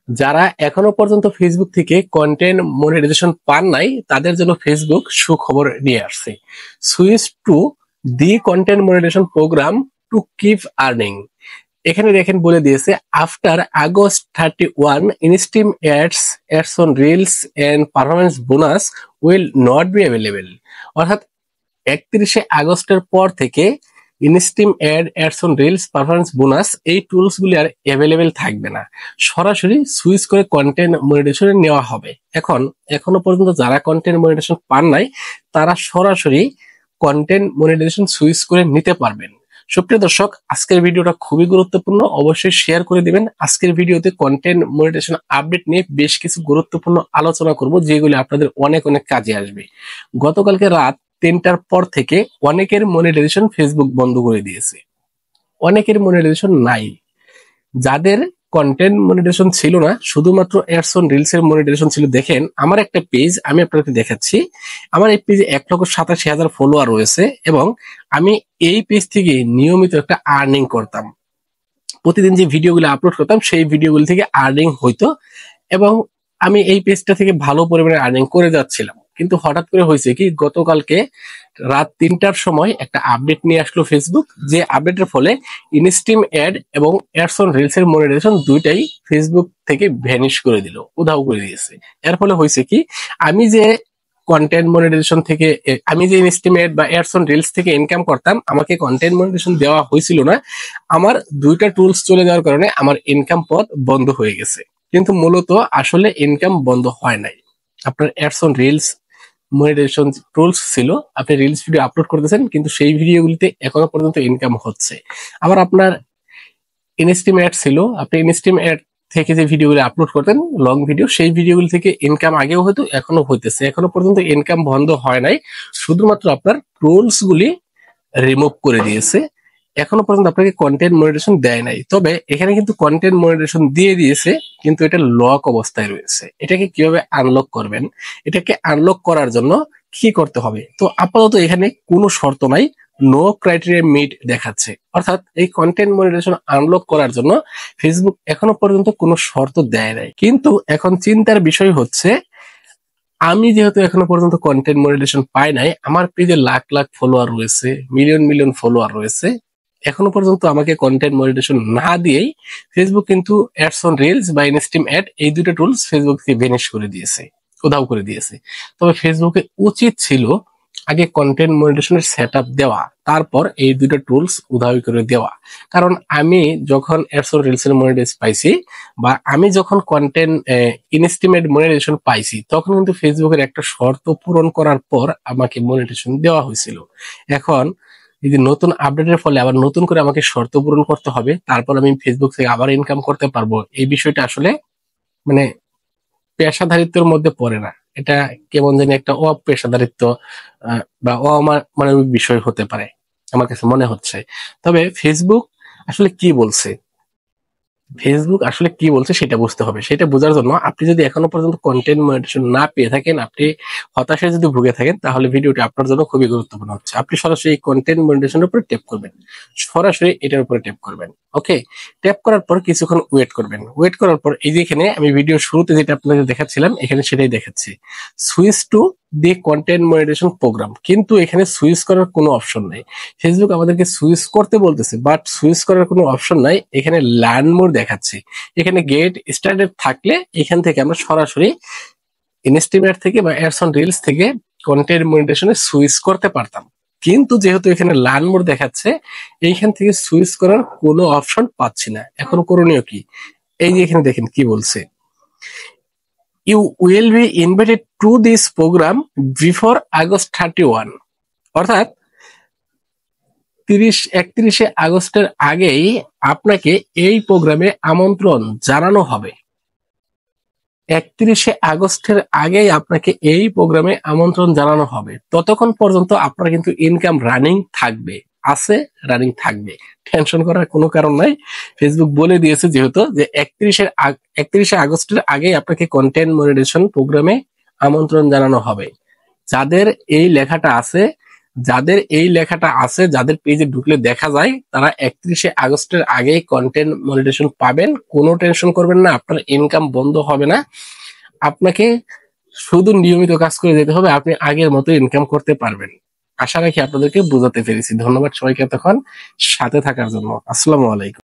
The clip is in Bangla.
যারা এখনো পর্যন্ত ফেসবুক থেকে কন্টেন্ট মনিটাইজেশন পান নাই তাদের জন্য ফেসবুক সুখবর নিয়ে আসছে। Switch to the content monetization program to keep earning. এখানে দেখেন বলে দিয়েছে, after August 31 instream ads on reels and performance bonus will not be available. অর্থাৎ 31শে আগস্টের পর থেকে instream ads on reels performance bonus এই টুলস গুলি আর অ্যাভেলেবেল থাকবে না, সরাসরি সুইচ করে কন্টেন্ট মনিটাইজেশনে নেওয়া হবে। এখনো পর্যন্ত যারা কন্টেন্ট মনিটাইজেশন পান নাই তারা সরাসরি কন্টেন্ট মনিটাইজেশন সুইচ করে নিতে পারবেন। সুপ্রিয় দর্শক, আজকের ভিডিওটা খুবই গুরুত্বপূর্ণ, অবশ্যই শেয়ার করে দিবেন। আজকের ভিডিওতে কন্টেন্ট মনিটাইজেশন আপডেট নিয়ে বেশ কিছু গুরুত্বপূর্ণ আলোচনা করব, যেগুলি আপনাদের অনেক অনেক কাজে আসবে। গতকালকে রাত 3টার পর থেকে অনেকের মনিটাইজেশন ফেসবুক বন্ধ করে দিয়েছে, অনেকের মনিটাইজেশন নাই। যাদের কন্টেন্ট মনিটাইজেশন ছিল না, শুধুমাত্র অ্যাডস অন রিলস এর মনিটাইজেশন ছিল, দেখেন আমার একটা পেজ আমি আপনাকে দেখাচ্ছি। আমার এই পেজে 1,87,000 ফলোয়ার রয়েছে এবং আমি এই পেজ থেকে নিয়মিত একটা আর্নিং করতাম। প্রতিদিন যে ভিডিওগুলো আপলোড করতাম সেই ভিডিওগুলো থেকে আর্নিং হইতো এবং আমি এই পেজটা থেকে ভালো পরিমাণে আর্নিং করে যাচ্ছিলাম। কিন্তু হঠাৎ করে হয়েছে কি, গতকালকে রাত 3টার সময় একটা আপডেট নিয়ে আসলো ফেসবুক, যে আপডেটের ফলে ইনস্টিম অ্যাড এবং অ্যাডস অন রিলস এর মনিটাইজেশন দুইটাই ফেসবুক থেকে ভ্যানিশ করে দিল, উধাও করে দিয়েছে। এর ফলে হয়েছে কি, আমি যে কন্টেন্ট মনিটাইজেশন থেকে আমি যে ইনস্টিম অ্যাড বা অ্যাডস অন রিলস থেকে ইনকাম করতাম, আমাকে কন্টেন্ট মনিটাইজেশন দেওয়া হয়েছিল না। আমার দুইটা টুলস চলে যাওয়ার কারণে আমার ইনকাম পথ বন্ধ হয়ে গেছে। কিন্তু মূলত আসলে ইনকাম বন্ধ হয় নাই। আপনার ads on reels monetization tools ছিল, আপনি রিলস ভিডিও আপলোড করতেছেন কিন্তু সেই ভিডিওগুলিতে এখনো পর্যন্ত ইনকাম হচ্ছে। আবার আপনার ইনস্টিম অ্যাড ছিল, আপনি ইনস্টিম অ্যাড থেকে যে ভিডিওগুলো আপলোড করতেন লং ভিডিও, সেই ভিডিওগুলি থেকে ইনকাম আগেও হতো, এখনো হইতেছে। এখনো পর্যন্ত ইনকাম বন্ধ হয় নাই, শুধুমাত্র আপনার টুলস গুলি রিমুভ করে দিয়েছে। এখনো পর্যন্ত আপনাকে কন্টেন্ট মনিটাইজেশন দেয় নাই। তবে এখানে কিন্তু কন্টেন্ট মনিটাইজেশন দিয়ে দিয়েছে, কিন্তু এটা লক অবস্থায় রয়েছে। এটাকে কিভাবে আনলক করবেন, এটাকে আনলক করার জন্য কি করতে হবে? তো আপাতত এখানে কোনো শর্ত নাই, নো ক্রাইটেরিয়া মিট দেখাচ্ছে। অর্থাৎ এই কন্টেন্ট মনিটাইজেশন আনলক করার জন্য ফেসবুক এখনো পর্যন্ত কোনো শর্ত দেয় নাই। কিন্তু এখন চিন্তার বিষয় হচ্ছে, আমি যেহেতু এখনো পর্যন্ত কন্টেন্ট মনিটাইজেশন পাই নাই, আমার পেজে লাখ লাখ ফলোয়ার রয়েছে, মিলিয়ন মিলিয়ন ফলোয়ার রয়েছে, এখনো পর্যন্ত আমাকে কন্টেন্ট মনিটাইজেশন না দিয়েই ফেসবুক কিন্তু অ্যাডস অন রিলস বা ইনস্টিম অ্যাড এই দুটো টুলস ফেসবুক থেকে ভ্যানিশ করে দিয়েছে, উধাও করে দিয়েছে। তবে ফেসবুকে উচিত ছিল আগে কন্টেন্ট মনিটাইজেশনের সেটআপ দেওয়া, তারপর এই দুটো টুলস উধাও করে দেওয়া। কারণ আমি যখন অ্যাডস অন রিলস এর মনিটাইজ পাইছি বা আমি যখন কন্টেন্ট ইনস্টিমেট মনিটাইজেশন পাইছি, তখন কিন্তু ফেসবুকের একটা শর্ত পূরণ করার পর আমাকে মনিটাইজেশন দেওয়া হয়েছিল। এখন এই যে নতুন আপডেটের ফলে আবার নতুন করে আমাকে শর্ত পূরণ করতে হবে, তারপর আমি ফেসবুক থেকে আবার ইনকাম করতে পারবো, এই বিষয়টা আসলে মানে পেশাদারিত্বের মধ্যে পড়ে না। এটা কেমন জানি একটা অপেশাদারিত্ব বা অমানবিক বিষয় হতে পারে আমার কাছে মনে হচ্ছে। তবে ফেসবুক আসলে কি বলছে সেটা বুঝতে হবে। সেটা বোঝার জন্য আপনি যদি এখনো পর্যন্ত কন্টেন্ট মনিটাইজেশন না পেয়ে থাকেন, আপনি হতাশায় যদি ভুগে থাকেন, তাহলে ভিডিওটি আপনার জন্য খুবই গুরুত্বপূর্ণ হচ্ছে। আপনি সরাসরি কন্টেন্ট মনিটাইজেশনের উপরে ট্যাপ করবেন, সরাসরি এটার উপরে ট্যাপ করবেন। ওকে, ট্যাপ করার পর কিছুক্ষণ ওয়েট করবেন। ওয়েট করার পর এই যে এখানে আমি ভিডিও শুরুতে যেটা আপনাদের দেখাচ্ছিলাম, এখানে সেটাই দেখাচ্ছি, switch to the content monetization program. কিন্তু এখানে সুইচ করার কোনো অপশন নাই। ফেসবুক আমাদেরকে সুইচ করতে বলতেছে, বাট সুইচ করার কোনো অপশন নাই। এখানে লার্ন মোর দেখাচ্ছে, এখানে গেট স্টার্টেড থাকলে এখান থেকে আমরা সরাসরি ইনস্টিমেট থেকে বা অ্যাডস অন রিলস থেকে কন্টেন্ট মনিটাইজেশনে সুইচ করতে পারতাম। কিন্তু যেহেতু এখানে লার্ন মোর দেখাচ্ছে, এইখান থেকে সুইচ করার কোনো অপশন পাচ্ছি না। এখন করণীয় কি? এই যে এখানে দেখেন কি বলছে, you will be invited to this program before August 31। অর্থাৎ 31শে আগস্টের আগেই আপনাকে এই প্রোগ্রামে আমন্ত্রণ জানানো হবে। 31শে আগস্টের আগেই আপনাকে এই প্রোগ্রামে আমন্ত্রণ জানানো হবে। ততক্ষণ পর্যন্ত আপনার কিন্তু ইনকাম রানিং থাকবে, রানিং থাকবে, টেনশন করার কোনো কারণ নাই। ফেসবুক বলে দিয়েছে যেহেতু যে 31শে আগস্টের আগেই আপনাকে কন্টেন্ট মনিটাইজেশন প্রোগ্রামে আমন্ত্রণ জানানো হবে। যাদের এই লেখাটা আছে, যাদের এই লেখাটা আছে, যাদের পেজে ঢুকলে দেখা যায়, তারা 31শে আগস্টের আগেই কন্টেন্ট মনিটাইজেশন পাবেন। কোনো টেনশন করবেন না, আপনার ইনকাম বন্ধ হবে না। আপনাকে শুধু নিয়মিত কাজ করে যেতে হবে, আপনি আগের মতো ইনকাম করতে পারবেন। আশা রাখি আপনাদেরকে বোঝাতে পেরেছি। ধন্যবাদ সবাইকে এতক্ষণ সাথে থাকার জন্য। আসসালামু আলাইকুম।